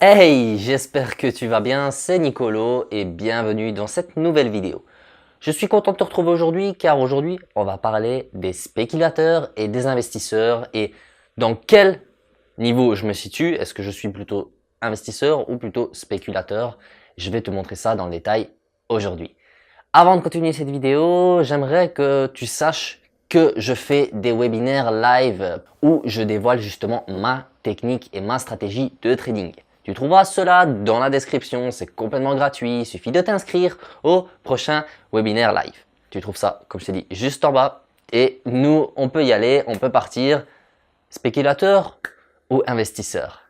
Hey, j'espère que tu vas bien, c'est Nicolo et bienvenue dans cette nouvelle vidéo. Je suis content de te retrouver aujourd'hui car aujourd'hui on va parler des spéculateurs et des investisseurs et dans quel niveau je me situe. Est-ce que je suis plutôt investisseur ou plutôt spéculateur? Je vais te montrer ça dans le détail aujourd'hui. Avant de continuer cette vidéo, j'aimerais que tu saches que je fais des webinaires live où je dévoile justement ma technique et ma stratégie de trading. Tu trouveras cela dans la description, c'est complètement gratuit, il suffit de t'inscrire au prochain webinaire live. Tu trouves ça, comme je t'ai dit, juste en bas et nous, on peut y aller, on peut partir. Spéculateur ou investisseur?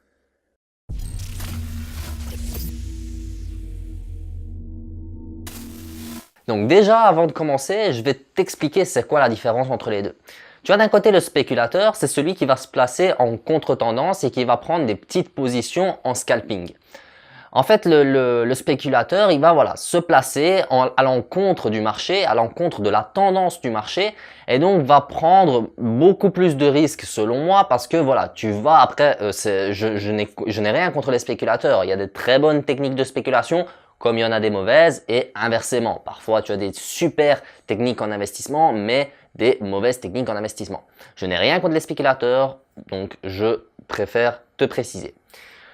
Donc déjà, avant de commencer, je vais t'expliquer c'est quoi la différence entre les deux. Tu as d'un côté le spéculateur, c'est celui qui va se placer en contre-tendance et qui va prendre des petites positions en scalping. En fait, le spéculateur, il va se placer à l'encontre du marché, à l'encontre de la tendance du marché et donc va prendre beaucoup plus de risques selon moi parce que voilà, tu vas après, je n'ai rien contre les spéculateurs. Il y a des très bonnes techniques de spéculation comme il y en a des mauvaises et inversement. Parfois, tu as des super techniques en investissement mais des mauvaises techniques en investissement. Je n'ai rien contre les spéculateurs, donc je préfère te préciser.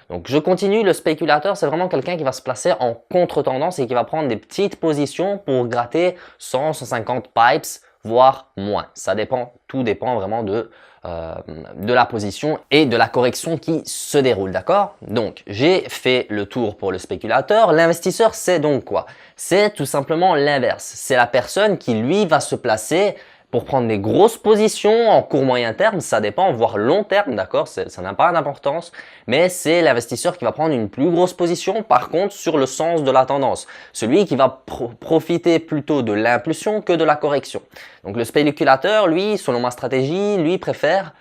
Donc je continue, le spéculateur c'est vraiment quelqu'un qui va se placer en contre-tendance et qui va prendre des petites positions pour gratter 100, 150 pipes, voire moins. Ça dépend, tout dépend vraiment de la position et de la correction qui se déroule, d'accord? Donc j'ai fait le tour pour le spéculateur. L'investisseur c'est donc quoi? C'est tout simplement l'inverse. C'est la personne qui lui va se placer pour prendre des grosses positions en court moyen terme, ça dépend, voire long terme, d'accord, ça n'a pas d'importance, mais c'est l'investisseur qui va prendre une plus grosse position, par contre, sur le sens de la tendance. Celui qui va profiter plutôt de l'impulsion que de la correction. Donc le spéculateur, lui, selon ma stratégie, lui préfère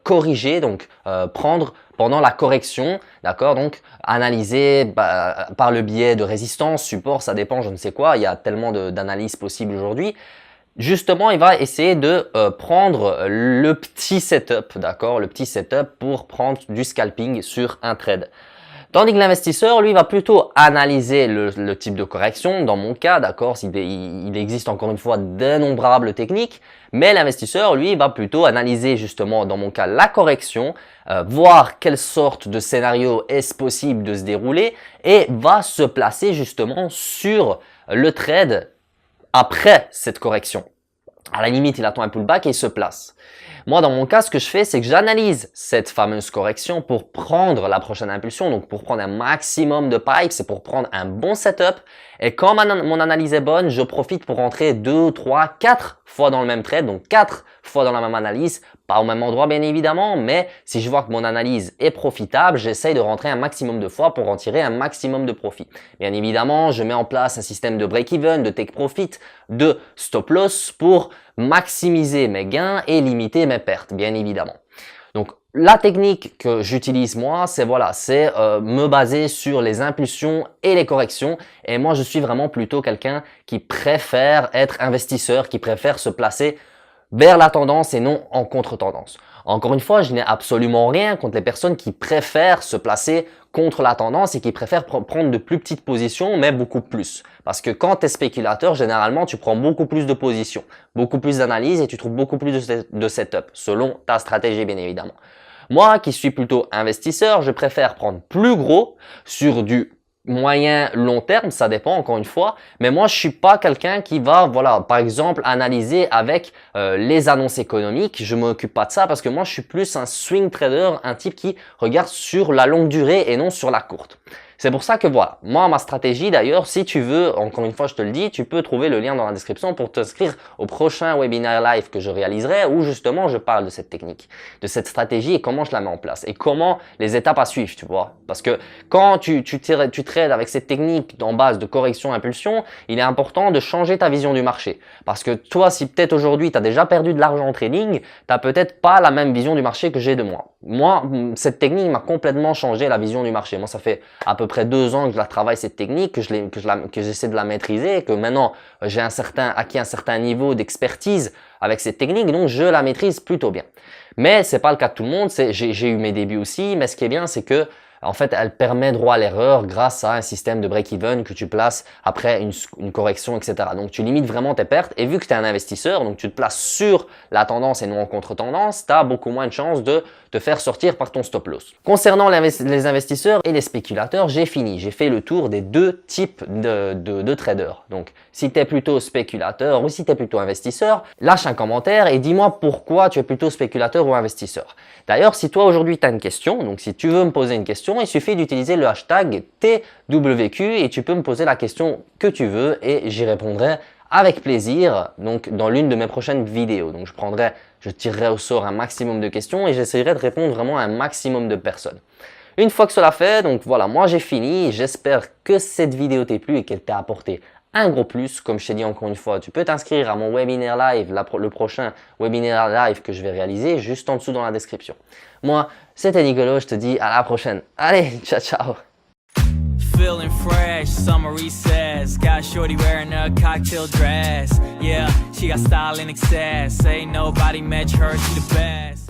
corriger, donc prendre pendant la correction, d'accord, donc analyser par le biais de résistance, support, ça dépend, je ne sais quoi, il y a tellement d'analyses possibles aujourd'hui. Justement, il va essayer de prendre le petit setup, d'accord, le petit setup pour prendre du scalping sur un trade. Tandis que l'investisseur, lui, va plutôt analyser le type de correction. Dans mon cas, d'accord, il existe encore une fois d'innombrables techniques, mais l'investisseur, lui, va plutôt analyser justement, dans mon cas, la correction, voir quelle sorte de scénario est-ce possible de se dérouler et va se placer justement sur le trade après cette correction. À la limite, il attend un pullback et il se place. Moi, dans mon cas, ce que je fais, c'est que j'analyse cette fameuse correction pour prendre la prochaine impulsion, donc pour prendre un maximum de pipes, c'est pour prendre un bon setup. Et quand mon analyse est bonne, je profite pour rentrer 2, 3, 4 fois dans le même trade, donc 4 fois dans la même analyse, pas au même endroit bien évidemment, mais si je vois que mon analyse est profitable, j'essaye de rentrer un maximum de fois pour en tirer un maximum de profit. Bien évidemment, je mets en place un système de break-even, de take profit, de stop loss pour maximiser mes gains et limiter mes pertes, bien évidemment. Donc, la technique que j'utilise moi, c'est me baser sur les impulsions et les corrections. Et moi, je suis vraiment plutôt quelqu'un qui préfère être investisseur, qui préfère se placer vers la tendance et non en contre-tendance. Encore une fois, je n'ai absolument rien contre les personnes qui préfèrent se placer contre la tendance et qui préfèrent prendre de plus petites positions, mais beaucoup plus. Parce que quand tu es spéculateur, généralement, tu prends beaucoup plus de positions, beaucoup plus d'analyses et tu trouves beaucoup plus de setup, selon ta stratégie, bien évidemment. Moi, qui suis plutôt investisseur, je préfère prendre plus gros sur du moyen long terme, ça dépend encore une fois, mais moi je suis pas quelqu'un qui va par exemple analyser avec les annonces économiques. Je m'occupe pas de ça parce que moi je suis plus un swing trader, un type qui regarde sur la longue durée et non sur la courte. C'est pour ça que moi ma stratégie d'ailleurs, si tu veux, encore une fois je te le dis, tu peux trouver le lien dans la description pour t'inscrire au prochain webinaire live que je réaliserai où justement je parle de cette technique, de cette stratégie et comment je la mets en place et comment les étapes à suivre, tu vois. Parce que quand tu trades avec cette technique en base de correction-impulsion, il est important de changer ta vision du marché. Parce que toi, si peut-être aujourd'hui tu as déjà perdu de l'argent en trading, tu n'as peut-être pas la même vision du marché que j'ai de moi. Moi, cette technique m'a complètement changé la vision du marché. Moi, ça fait à peu près 2 ans que je la travaille cette technique, que j'essaie de la maîtriser, que maintenant j'ai acquis un certain niveau d'expertise avec cette technique, donc je la maîtrise plutôt bien. Mais c'est pas le cas de tout le monde. J'ai eu mes débuts aussi, mais ce qui est bien, c'est que En fait, elle permet droit à l'erreur grâce à un système de break-even que tu places après une correction, etc. Donc, tu limites vraiment tes pertes. Et vu que tu es un investisseur, donc tu te places sur la tendance et non en contre-tendance, tu as beaucoup moins de chances de te faire sortir par ton stop loss. Concernant les investisseurs et les spéculateurs, j'ai fini. J'ai fait le tour des deux types de traders. Donc, si tu es plutôt spéculateur ou si tu es plutôt investisseur, lâche un commentaire et dis-moi pourquoi tu es plutôt spéculateur ou investisseur. D'ailleurs, si toi aujourd'hui tu as une question, donc si tu veux me poser une question, il suffit d'utiliser le hashtag TWQ et tu peux me poser la question que tu veux et j'y répondrai avec plaisir donc dans l'une de mes prochaines vidéos. Donc je tirerai au sort un maximum de questions et j'essaierai de répondre vraiment à un maximum de personnes. Une fois que cela fait, donc voilà, moi j'ai fini. J'espère que cette vidéo t'ait plu et qu'elle t'a apporté un gros plus. Comme je t'ai dit encore une fois, tu peux t'inscrire à mon webinaire live, le prochain webinaire live que je vais réaliser juste en dessous dans la description. Moi, c'était Nicolas, je te dis à la prochaine. Allez, ciao ciao. Feeling fresh, summer recess. Got shorty wearing a cocktail dress. Yeah, she got style in excess. Ain't nobody match her, she the best.